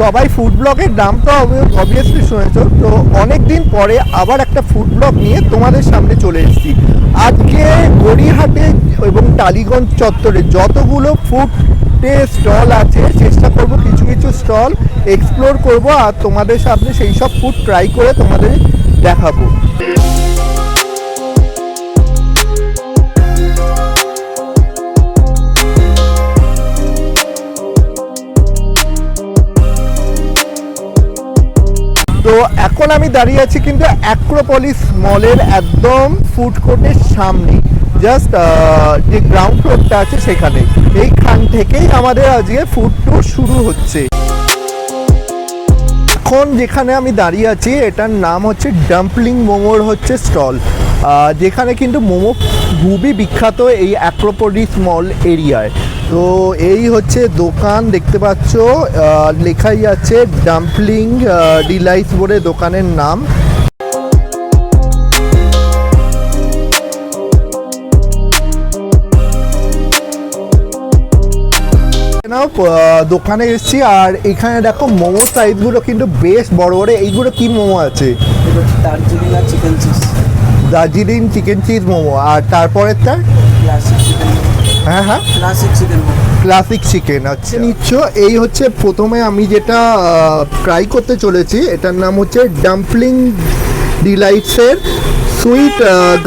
সবাই ফুড ব্লগের নাম তো অবভিয়াসলি শুনেছো, তো অনেক দিন পরে আবার একটা ফুড ব্লগ নিয়ে তোমাদের সামনে চলে এসেছি। আজকে গড়িয়াহাটে এবং টালিগঞ্জ চত্বরে যতগুলো ফুডে স্টল আছে চেষ্টা করব কিছু কিছু স্টল এক্সপ্লোর করব আর তোমাদের সামনে সেই সব ফুড ট্রাই করে তোমাদের দেখাবো। তো এখন আমি দাঁড়িয়ে আছি কিন্তু অ্যাক্রোপলিস মলের একদম ফুড কোর্টের সামনে, জাস্ট যে গ্রাউন্ড ফ্লোরটা আছে সেখানে। এইখান থেকেই আমাদের আজকে ফুড ট্যুর শুরু হচ্ছে। এখন যেখানে আমি দাঁড়িয়ে আছি এটার নাম হচ্ছে ডাম্পলিং মোমোর হচ্ছে স্টল, যেখানে কিন্তু মোমো খুবই বিখ্যাত এই অ্যাক্রোপলিস মল এরিয়ায়। তো এই হচ্ছে দোকান, দেখতে পাচ্ছ লেখাই আছে ডাম্পলিং ডিলাইটস বলে দোকানের নাম। দোকানে এসেছি আর এখানে দেখো মোমো সাইজগুলো কিন্তু বেশ বড় বড়। এইগুলো কি মোমো আছে? দার্জিলিং আর chicken cheese. Darjeeling chicken cheese momo. আর তারপরেরটা হ্যাঁ হ্যাঁ ক্লাসিক চিকেন। আচ্ছা নিচ্ছ। এই হচ্ছে প্রথমে আমি যেটা ট্রাই করতে চলেছি, এটার নাম হচ্ছে ডাম্পলিং ডিলাইটসের সুইট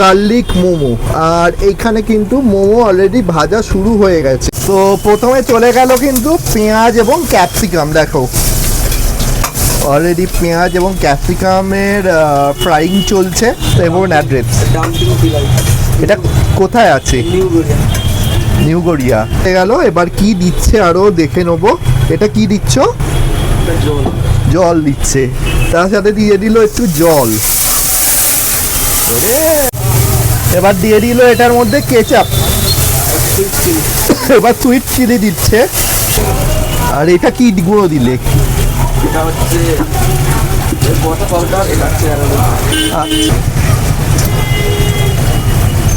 গার্লিক মোমো। আর এইখানে কিন্তু মোমো অলরেডি ভাজা শুরু হয়ে গেছে। তো প্রথমে চলে গেল কিন্তু পেঁয়াজ এবং ক্যাপসিকাম। দেখো অলরেডি পেঁয়াজ এবং ক্যাপসিকামের ফ্রাইং চলছে। এবং অ্যাড্রেস এটা কোথায় আছে? নিউ গড়িয়া গেল। এবার কি দিচ্ছে আরো দেখে নেবো। এটা কি দিচ্ছ? জল দিচ্ছে, তার সাথে দিয়ে দিল একটু জল। এবার দিয়ে দিল এটার মধ্যে কেচাপ। এবার সুইট চিলি দিচ্ছে। আর এটা কি গুঁড়ো দিলে?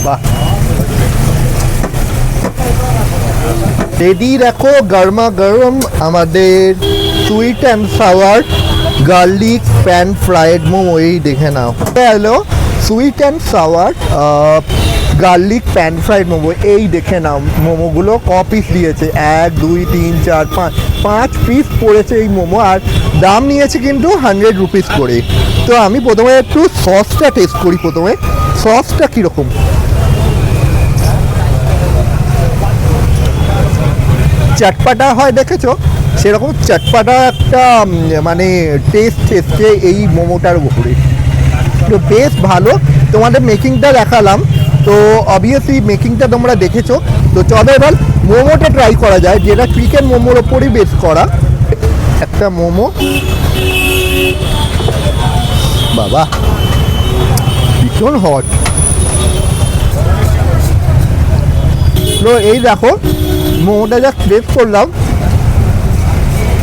বাহ, রেডি রাখো গরমা গরম আমাদের sweet and sour garlic pan fried momo. এই দেখে নাও, hello sweet and sour garlic pan fried momo. এই দেখে নাও মোমোগুলো ক পিস দিয়েছে, 1 2 3 4 5 পিস পড়েছে এই মোমো। আর দাম নিয়েছে কিন্তু 100 রুপিস করে। তো আমি প্রথমে একটু সসটা টেস্ট করি। প্রথমে সসটা কীরকম? চটপাটা হয় দেখেছো, সেরকম চটপাটা একটা মানে টেস্ট এসছে এই মোমোটার উপরে। তো বেশ ভালো। তোমাদের মেকিংটা দেখালাম, তো অবভিয়াসলি মেকিংটা তোমরা দেখেছো। তো চলো এবার মোমোটা ট্রাই করা যায়, যেটা চিকেন মোমোর ওপরই বেস করা একটা মোমো। বাবা ভীষণ হট। তো এই দেখো মোমোটা যা টেস্ট করলাম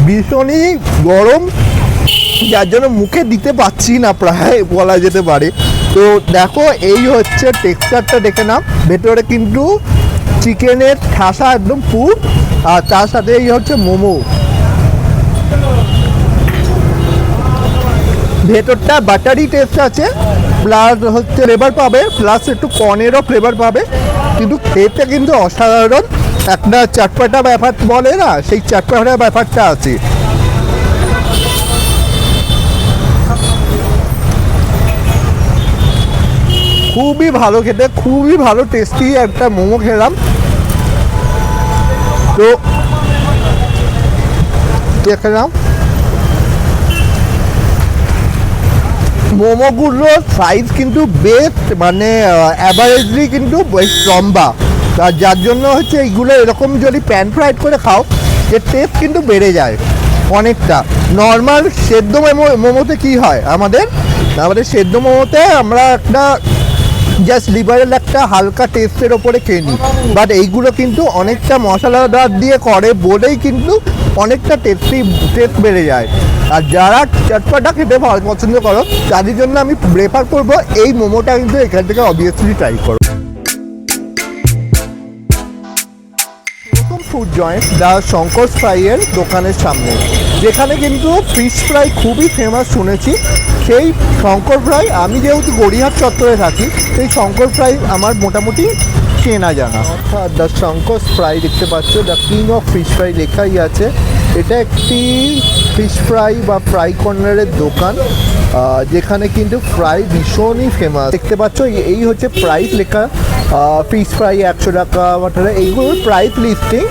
ভীষণই গরম, যার জন্য মুখে দিতে পারছি না প্রায় বলা যেতে পারে। তো দেখো এই হচ্ছে টেক্সচারটা দেখে নাও। ভেতরে কিন্তু চিকেনের ঠাসা একদম পুর, আর তার সাথে এই হচ্ছে মোমো। ভেতরটা বাটারি টেস্ট আছে, প্লাস হচ্ছে ফ্লেভার পাবে, প্লাস একটু কর্নেরও ফ্লেভার পাবে। কিন্তু খেতে কিন্তু অসাধারণ একটা চটপাটা ব্যাপার বলে না, সেই চটপাটা ব্যাপারটা আছে। খুবই ভালো খেতে, খুবই ভালো টেস্টি একটা মোমো খেলাম। তো দেখলাম মোমোগুলোর সাইজ কিন্তু বেশ মানে অ্যাভারেজলি কিন্তু বেশ লম্বা, আর যার জন্য হচ্ছে এইগুলো এরকম যদি প্যান ফ্রাইড করে খাও এর টেস্ট কিন্তু বেড়ে যায় অনেকটা। নর্মাল সেদ্ধ মোমোতে কি হয়, আমাদের সেদ্ধ মোমোতে আমরা একটা জাস্ট লিভারের একটা হালকা টেস্টের ওপরে খেয়ে নিই, বাট এইগুলো কিন্তু অনেকটা মশলাদার দিয়ে করে বলেই কিন্তু অনেকটা টেস্ট বেড়ে যায়। আর যারা চটপটা খেতে পছন্দ করো তাদের জন্য আমি প্রেফার করবো এই মোমোটা কিন্তু এখান থেকে অবভিয়াসলি ট্রাই করো। প্রথম ফুড জয়েন্ট দ্য শঙ্কর ফ্রাইয়ের দোকানের সামনে। যেখানে কিন্তু ফিশ ফ্রাই খুবই ফেমাস শুনেছি। সেই শঙ্কর ফ্রাই, আমি যেহেতু গড়িয়াহাট চত্বরে থাকি, সেই শঙ্কর ফ্রাই আমার মোটামুটি চেনা জানা। অর্থাৎ দ্য শঙ্কর ফ্রাই দেখতে পাচ্ছ, the king of fish fry লেখাই আছে। এটা একটি ফিশ ফ্রাই বা ফ্রাই কর্নারের দোকান, যেখানে কিন্তু ফ্রাই ভীষণই ফেমাস। দেখতে পাচ্ছ এই হচ্ছে প্রাইস লেখা, ফিশ ফ্রাই 100 টাকা, এইগুলোর প্রাইস লিস্টিং।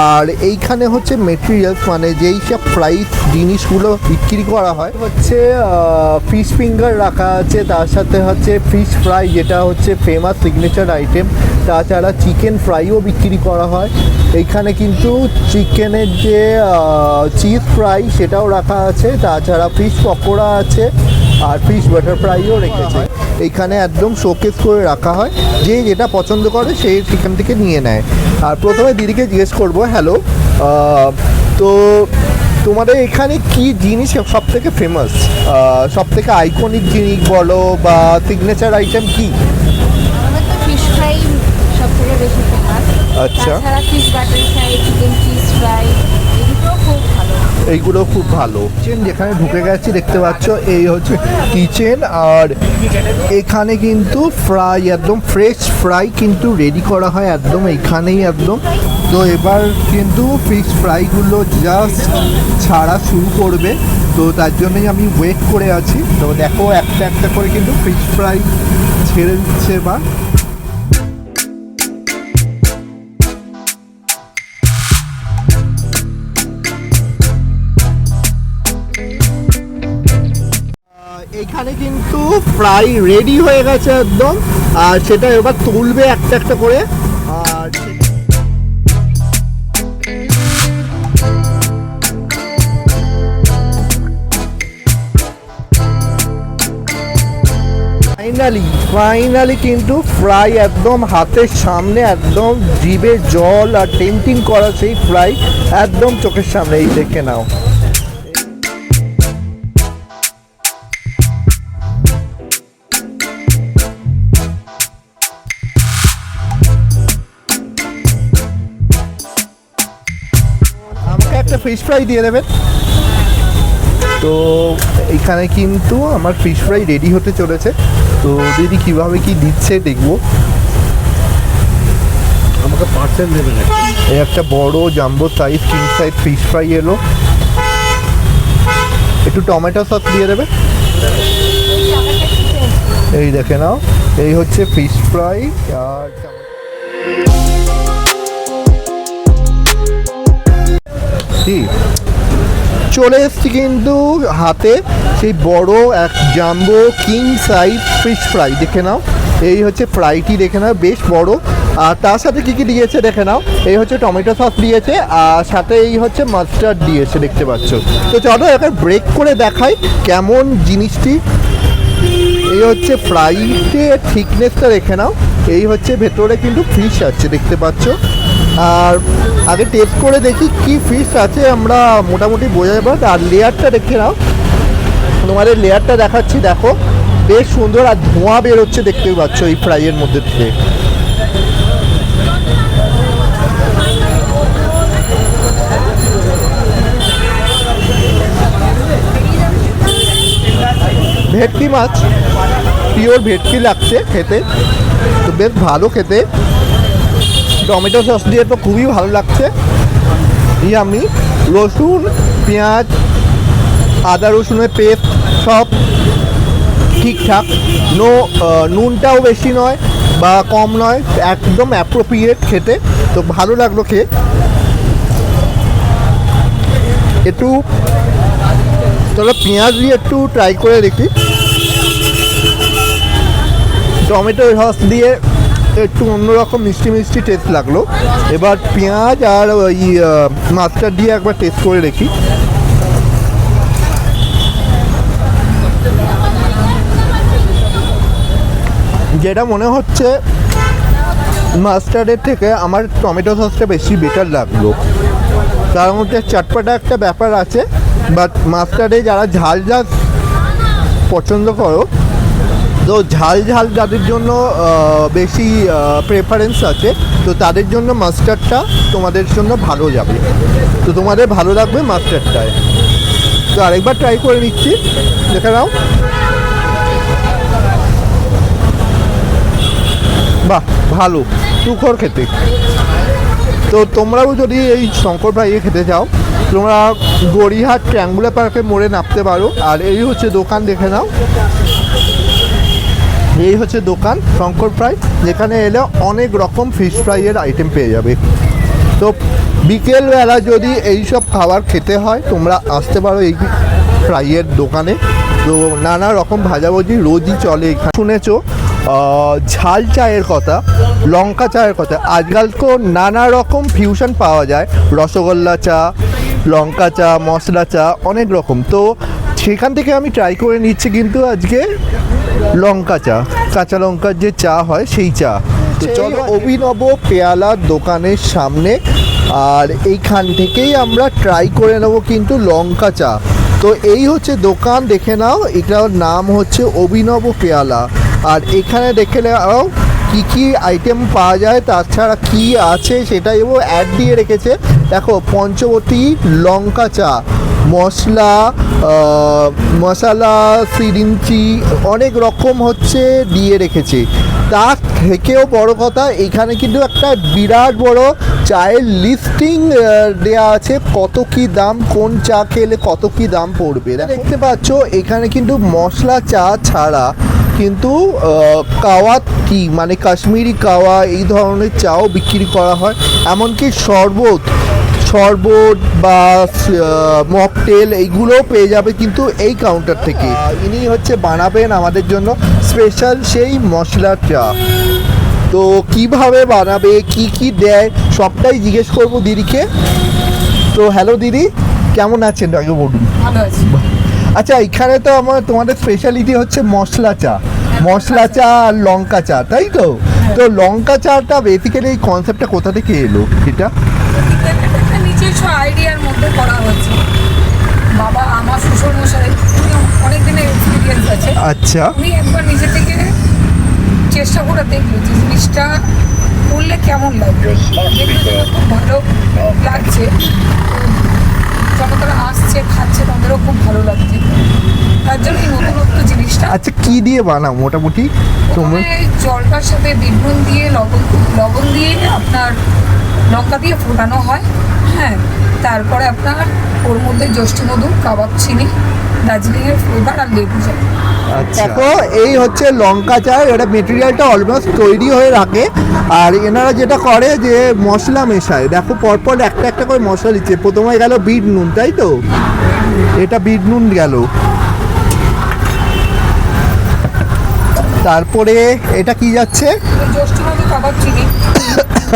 আর এইখানে হচ্ছে মেটেরিয়ালস, মানে যেই সব প্রাইস জিনিসগুলো বিক্রি করা হয় হচ্ছে ফিশ ফিঙ্গার রাখা আছে, তার সাথে হচ্ছে ফিশ ফ্রাই যেটা হচ্ছে ফেমাস সিগনেচার আইটেম, তাছাড়া চিকেন ফ্রাইও বিক্রি করা হয়। এইখানে কিন্তু চিকেনের যে চিজ ফ্রাই সেটাও রাখা আছে, তাছাড়া ফিশ পকোড়া আছে, আর ফিশ বাটার ফ্রাইও রেখেছে। এইখানে একদম শোকেস করে রাখা হয়, যে যেটা পছন্দ করে সে সেখান থেকে নিয়ে নেয়। আর প্রথমে দিদিকে জিজ্ঞেস করবো, হ্যালো, তো তোমাদের এখানে কি জিনিস সব থেকে ফেমাস, সব থেকে আইকনিক জিনিস বলো বা সিগনেচার আইটেম কি? আমাদের তো ফিশ ফ্রাই সব থেকে বেশি ফেমাস। আচ্ছা। তাছাড়া fish butter fry, chicken cheese fry, এগুলো খুব ভালো। এইগুলো খুব ভালো। কিচেন যেখানে ঢুকে গেছি দেখতে পাচ্ছ, এই হচ্ছে কিচেন। আর এখানে কিন্তু ফ্রাই, একদম ফ্রেশ ফ্রাই কিন্তু রেডি করা হয় একদম এইখানেই একদম। তো এবার কিন্তু ফিশ ফ্রাইগুলো জাস্ট ছাড়া শুরু করবে, তো তার জন্যই আমি ওয়েট করে আছি। তো দেখো একটা একটা করে কিন্তু ফিশ ফ্রাই ছেড়ে দিচ্ছে বা এখানে কিন্তু ফ্রাই রেডি হয়ে গেছে একদম, আর সেটা এবার তুলবে একটা একটা করে। আর ফাইনালি কিন্তু ফ্রাই একদম হাতের সামনে, একদম জিভে জল আর টেম্পটিং করা সেই ফ্রাই একদম চোখের সামনে, এই দেখে নাও। আমাকে একটা ফিশ ফ্রাই দিয়ে দেবেন। তো এখানে কিন্তু আমার ফিশ ফ্রাই রেডি হতে চলেছে, তো দিদি কীভাবে কি দিচ্ছে দেখবো। আমাকে পার্সেল দেবেন। এই একটা বড় jumbo size, king size fish fry এলো। একটু টমেটো সস দিয়ে দেবে। এই দেখে নাও, এই হচ্ছে ফিশ ফ্রাই। আর কি চলে এসছি কিন্তু হাতে সেই বড় এক jumbo king size fish fry, দেখে নাও। এই হচ্ছে ফ্রাইটি, দেখে নাও বেশ বড়। আর তার সাথে কী কী দিয়েছে দেখে নাও। এই হচ্ছে টমেটো সস দিয়েছে, আর সাথে এই হচ্ছে মাস্টার্ড দিয়েছে, দেখতে পাচ্ছ। তো চলো এখন ব্রেক করে দেখাই কেমন জিনিসটি। এই হচ্ছে ফ্রাইতে থিকনেসটা দেখে নাও। এই হচ্ছে ভেতরে কিন্তু ফিশ আছে, দেখতে পাচ্ছ। আর আগে টেস্ট করে দেখি কি ফিশ আছে, আমরা মোটামুটি বোঝা যাবে। আর লেয়ারটা দেখে নাও, তোমাদের লেয়ারটা দেখাচ্ছি, দেখো বেশ সুন্দর। আর ধোঁয়া বেরোচ্ছে, দেখতেই পাচ্ছ এই ফ্রাইয়ের মধ্যে থেকে। ভেটকি মাছ, পিওর ভেটকি লাগছে খেতে, তো বেশ ভালো খেতে। টমেটো সস দিয়ে তো খুবই ভালো লাগছে। এই আমি রসুন, পেঁয়াজ, আদা রসুনের পেস্ট সব ঠিকঠাক, নুনটাও বেশি নয় বা কম নয়, একদম অ্যাপ্রোপ্রিয়েট খেতে। তো ভালো লাগলো খেয়ে। একটু চলো পেঁয়াজ দিয়ে একটু ট্রাই করে দেখি। টমেটো সস দিয়ে একটু অন্যরকম মিষ্টি মিষ্টি টেস্ট লাগলো। এবার পেঁয়াজ আর ওই মাছটা দিয়ে একবার টেস্ট করে দেখি। যেটা মনে হচ্ছে মাস্টার্ডের থেকে আমার টমেটো সসটা বেশি বেটার লাগলো। তার মধ্যে চটপটা একটা ব্যাপার আছে, বাট মাস্টার্ডে যারা ঝাল ঝাল পছন্দ করো তো ঝাল ঝাল যাদের জন্য বেশি প্রেফারেন্স আছে, তো তাদের জন্য মাস্টার্ডটা তোমাদের জন্য ভালো যাবে, তো তোমাদের ভালো লাগবে মাস্টার্ডটায়। তো আরেকবার ট্রাই করে নিচ্ছি, দেখে নাও। বাহ, ভালো, সুখর খেতে। তো তোমরাও যদি এই শঙ্কর ফ্রাইয়ে খেতে চাও, তোমরা গড়িয়াহাট ট্রায়াঙ্গুলার পার্কে মোড়ে নামতে পারো। আর এই হচ্ছে দোকান, দেখে নাও, এই হচ্ছে দোকান শঙ্কর ফ্রাই, যেখানে এলে অনেক রকম ফিশ ফ্রাইয়ের আইটেম পেয়ে যাবে। তো বিকেলবেলা যদি এইসব খাবার খেতে হয়, তোমরা আসতে পারো এই ফ্রাইয়ের দোকানে। তো নানা রকম ভাজাভুজি রোজই চলে এখানে। শুনেছো ঝাল চায়ের কথা, লঙ্কা চায়ের কথা, আজকাল তো নানা রকম ফিউশন পাওয়া যায়, রসগোল্লা চা, লঙ্কা চা, মশলা চা, অনেক রকম। তো সেখান থেকে আমি ট্রাই করে নিচ্ছি কিন্তু আজকে লঙ্কা চা, কাঁচা লঙ্কার যে চা হয় সেই চা। তো চলো অভিনব পেয়ালার দোকানের সামনে, আর এইখান থেকেই আমরা ট্রাই করে নেব কিন্তু লঙ্কা চা। তো এই হচ্ছে দোকান, দেখে নাও, এটার নাম হচ্ছে অভিনব পেয়ালা। আর এখানে দেখে নাও কী কী আইটেম পাওয়া যায়, তাছাড়া কী আছে সেটাই ও অ্যাড দিয়ে রেখেছে। দেখো, পঞ্চবতী লঙ্কা চা, মশলা সিরিঞ্চি, অনেক রকম হচ্ছে দিয়ে রেখেছে। তার থেকেও বড় কথা, এখানে কিন্তু একটা বিরাট বড় চায়ের লিস্টিং দেওয়া আছে, কত কি দাম, কোন চা খেলে কত কি দাম পড়বে। দেখতে পাচ্ছ এখানে কিন্তু মশলা চা ছাড়া কিন্তু কাওয়া টি, মানে কাশ্মীরি কাওয়া, এই ধরনের চাও বিক্রি করা হয়। এমনকি শরবত বা মকটেল এইগুলোও পেয়ে যাবে কিন্তু এই কাউন্টার থেকে। ইনি হচ্ছে বানাবেন আমাদের জন্য স্পেশাল সেই মশলার চা। তো কিভাবে বানাবে, কি কি দেয়, সবটাই জিজ্ঞেস করবো দিদিকে। তো হ্যালো দিদি, কেমন আছেন আগে বলুন? ভালো আছি। আচ্ছা, এখানে তো তোমাদের স্পেশালিটি হচ্ছে মশলা চা আর লঙ্কা চা, তাই তো? তো লঙ্কা চাটা বেসিক্যালি এই কনসেপ্টটা কোথা থেকে এলো এটা? একটা নিজস্ব আইডিয়ার মধ্যে করা হয়েছে। বাবা, আমার শ্বশুর মশাই, অনেক দিনের এক্সপিরিয়েন্স আছে। আচ্ছা, উনি একবার নিজে থেকে চেষ্টা করে দেখলো যে জিনিসটা করলে কেমন লাগবে, দেখলে যে খুব ভালো লাগছে, যখন তারা আসছে খাচ্ছে তাদেরও খুব ভালো লাগছে, তার জন্য এই নতুনত্ব জিনিসটা। আচ্ছা, কি দিয়ে বানাও মোটামুটি তোমরা? জলটার সাথে বিট নুন দিয়ে, লবণ দিয়ে, আপনার লঙ্কা দিয়ে ফোটানো হয়। হ্যাঁ, তারপরে আপনার ওর মধ্যে জ্যৈষ্ঠী মধু, কাবাব চিনি, দার্জিলিংয়ের ফ্লেভার আর লেবু যায়। দেখো, এই হচ্ছে লঙ্কা চা, এটা মেটেরিয়ালটা অলমোস্ট তৈরি হয়ে রাখে। আর এনারা যেটা করে যে মশলা মেশায়, দেখো পরপর একটা একটা করে মশলা দিচ্ছে। প্রথমে গেল বিট নুন, তাই তো? এটা বিট নুন গেল, তারপরে এটা কি যাচ্ছে? জ্যৈষ্ঠী মধু, কাবাব চিনি।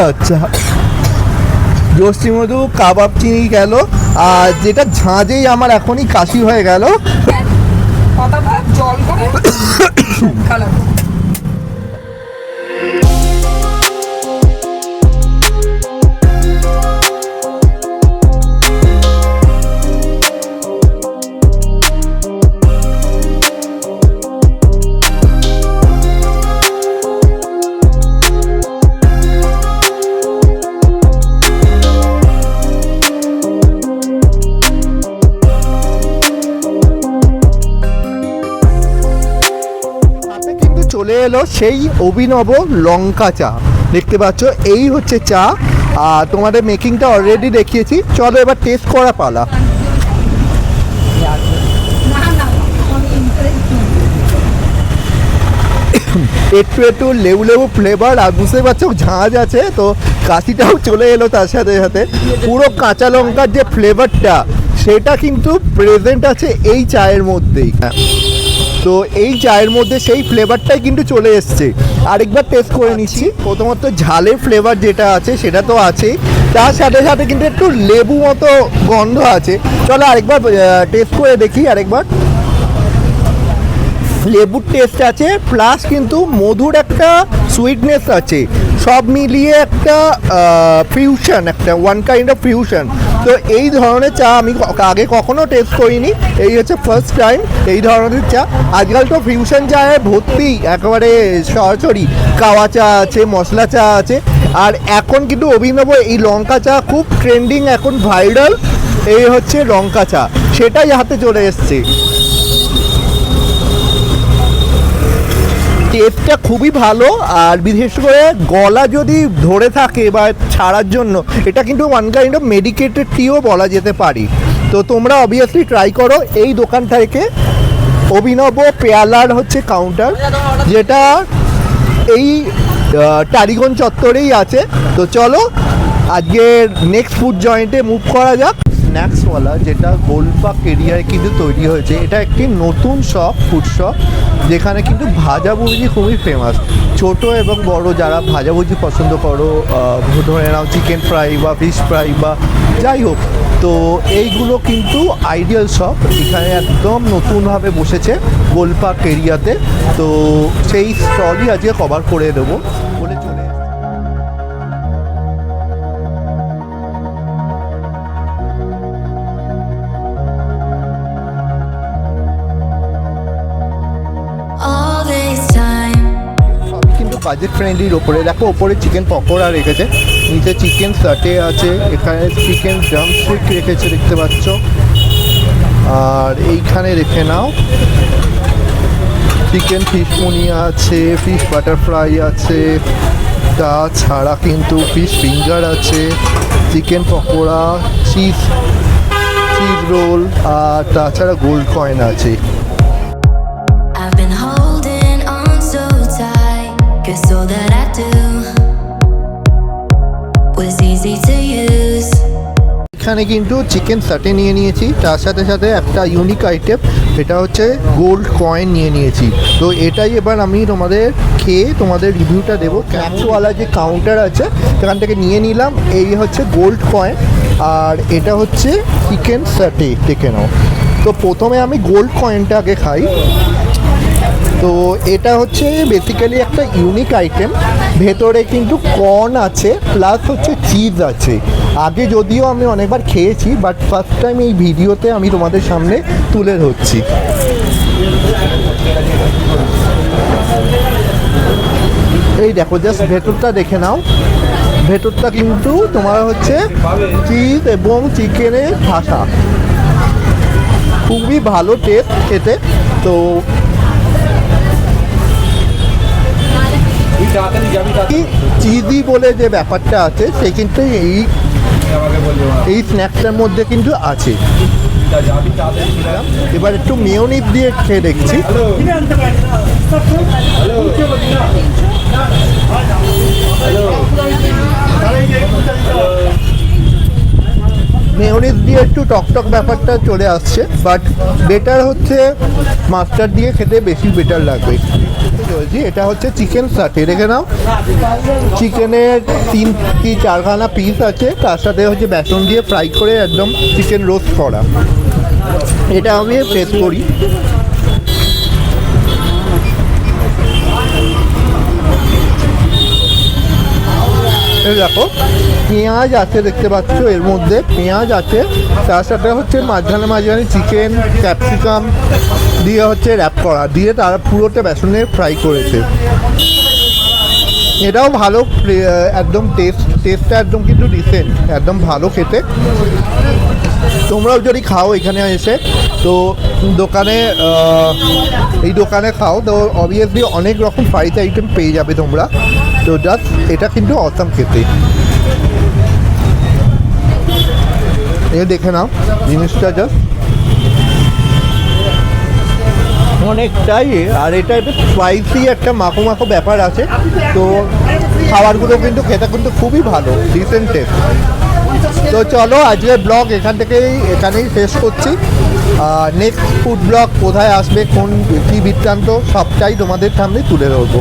আচ্ছা, জ্যৈষ্ঠী মধু, কাবাব চিনি গেল। আর যেটা ঝাঁঝেই আমার এখনই কাশি হয়ে গেল, পাতাটা জল করে কালার। চলে এলো সেই অভিনব লঙ্কা চা, দেখতে পাচ্ছ এই হচ্ছে চা। আর তোমাদের মেকিংটা অলরেডি দেখিয়েছি, চলো এবার টেস্ট করা পালা। একটু লেবু লেবু ফ্লেভার, আর বুঝতে পারছো ঝাঁঝ আছে, তো কাশিটাও চলে এলো তার সাথে সাথে। পুরো কাঁচা লঙ্কার যে ফ্লেভারটা সেটা কিন্তু প্রেজেন্ট আছে এই চায়ের মধ্যেই। তো এই চায়ের মধ্যে সেই ফ্লেভারটাই কিন্তু চলে এসছে। আরেকবার টেস্ট করে নিচ্ছি। প্রথমত ঝালের ফ্লেভার যেটা আছে সেটা তো আছেই, তার সাথে সাথে কিন্তু একটু লেবু মতো গন্ধ আছে। চলো আরেকবার টেস্ট করে দেখি। আরেকবার লেবুর টেস্ট আছে, প্লাস কিন্তু মধুর একটা সুইটনেস আছে, সব মিলিয়ে একটা ফিউশন, একটা ওয়ান কাইন্ড অফ ফিউশন। তো এই ধরনের চা আমি আগে কখনো টেস্ট করিনি, এই হচ্ছে ফার্স্ট টাইম এই ধরনের চা। আজকাল তো ফিউশন চায়ে ভর্তি, একেবারে সরাসরি কাওয়া চা আছে, মশলা চা আছে, আর এখন কিন্তু অভিনব এই লঙ্কা চা খুব ট্রেন্ডিং, এখন ভাইরাল, এই হচ্ছে লঙ্কা চা, সেটাই হাতে চলে এসছে। টেস্টটা খুবই ভালো, আর বিশেষ করে গলা যদি ধরে থাকে বা ছাড়ার জন্য এটা কিন্তু ওয়ান কাইন্ড অফ মেডিকেটেড টিও বলা যেতে পারে। তো তোমরা অবভিয়াসলি ট্রাই করো এই দোকান থেকে। অভিনব পেয়ালার হচ্ছে কাউন্টার, যেটা এই টালিগঞ্জ চত্বরেই আছে। তো চলো আজকে নেক্সট ফুড জয়েন্টে মুভ করা যাক। স্ন্যাক্সওয়ালা, যেটা গোলপাক এরিয়ায় কিন্তু তৈরি হয়েছে, এটা একটি নতুন শপ, ফুড শপ, যেখানে কিন্তু ভাজাভুজি খুবই ফেমাস। ছোট এবং বড় যারা ভাজাভুজি পছন্দ করো, ধরে নাও চিকেন ফ্রাই বা ফিশ ফ্রাই বা যাই হোক, তো এইগুলো কিন্তু আইডিয়াল শপ। এখানে একদম নতুনভাবে বসেছে গোলপাক এরিয়াতে, তো সেই স্টলই আজকে কভার করে দেবো বলে চলে। All this time, সবই কিন্তু বাজেট ফ্রেন্ডলির ওপরে। দেখো ওপরে চিকেন পকোড়া রেখেছে, নিচে চিকেন সাটে আছে, এখানে চিকেন ড্রামস্টিক রেখেছে দেখতে পাচ্ছ, আর এইখানে রেখে নাও চিকেন ফিশ মুনিয়া আছে, ফিশ বাটারফ্লাই আছে, তাছাড়া কিন্তু ফিশ ফিঙ্গার আছে, চিকেন পকোড়া, চিজ রোল, আর তাছাড়া গোল্ড কয়েন আছে। I've been holding on so tight, 'cause all that I do was easy to use. এখানে কিন্তু চিকেন সাটে নিয়ে নিয়েছি, তার সাথে সাথে একটা ইউনিক আইটেম, এটা হচ্ছে গোল্ড কয়েন নিয়ে নিয়েছি। তো এটাই এবার আমি তোমাদের খেয়ে তোমাদের রিভিউটা দেবো। ক্যাপসওয়ালা যে কাউন্টার আছে সেখান থেকে নিয়ে নিলাম, এই হচ্ছে গোল্ড কয়েন, আর এটা হচ্ছে চিকেন সাটে, দেখে নাও। তো প্রথমে আমি গোল্ড কয়েনটা আগে খাই। তো এটা হচ্ছে বেসিক্যালি একটা ইউনিক আইটেম, ভেতরে কিন্তু কর্ন আছে প্লাস হচ্ছে চিজ আছে। আগে যদিও আমি অনেকবার খেয়েছি, বাট ফার্স্ট টাইম এই ভিডিওতে আমি তোমাদের সামনে তুলে ধরছি। এই দেখো, জাস্ট ভেতরটা দেখে নাও, ভেতরটা কিন্তু তোমার হচ্ছে চিজ এবং চিকেনের ঠাসা, খুবই ভালো টেস্ট খেতে। তো চিজি বলে যে ব্যাপারটা আছে সে কিন্তু এই স্ন্যাক্সটার মধ্যে কিন্তু আছে। এবার একটু মেয়োনিজ দিয়ে খেয়ে দেখছি। মেয়োনিজ দিয়ে একটু টকটক ব্যাপারটা চলে আসছে, বাট বেটার হচ্ছে মাস্টার্ড দিয়ে খেতে বেশি বেটার লাগবে। এটা হচ্ছে চিকেন সাটে, দেখে নাও, চিকেনের 3 কি 4খানা পিস আছে, তার সাথে হচ্ছে বেসন দিয়ে ফ্রাই করে একদম চিকেন রোস্ট করা। এটা আমি টেস্ট করি। দেখো পেঁয়াজ আছে, দেখতে পাচ্ছ এর মধ্যে পেঁয়াজ আছে, তার সাথে হচ্ছে মাঝখানে চিকেন ক্যাপসিকাম দিয়ে হচ্ছে র্যাপ করা, দিয়ে তারা পুরোটা বেসনে ফ্রাই করেছে। এটাও ভালো, একদম টেস্টটা একদম কিন্তু ডিসেন্ট, একদম ভালো খেতে। তোমরাও যদি খাও এখানে এসে, তো এই দোকানে খাও, তো অবভিয়াসলি অনেক রকম ফ্রাইড আইটেম পেয়ে যাবে তোমরা। তো জাস্ট এটা কিন্তু অসাম খেতে। এ দেখে নাও জিনিসটা, জাস্ট অনেকটাই। আর এটা একটু স্পাইসি একটা মাখো মাখো ব্যাপার আছে। তো খাবারগুলো কিন্তু খেতে কিন্তু খুবই ভালো, ডিসেন্ট টেস্ট। তো চলো আজকের ব্লগ এখানেই শেষ করছি। নেক্সট ফুড ব্লগ কোথায় আসবে, কোন কী বৃত্তান্ত, সবটাই তোমাদের সামনে তুলে ধরবো।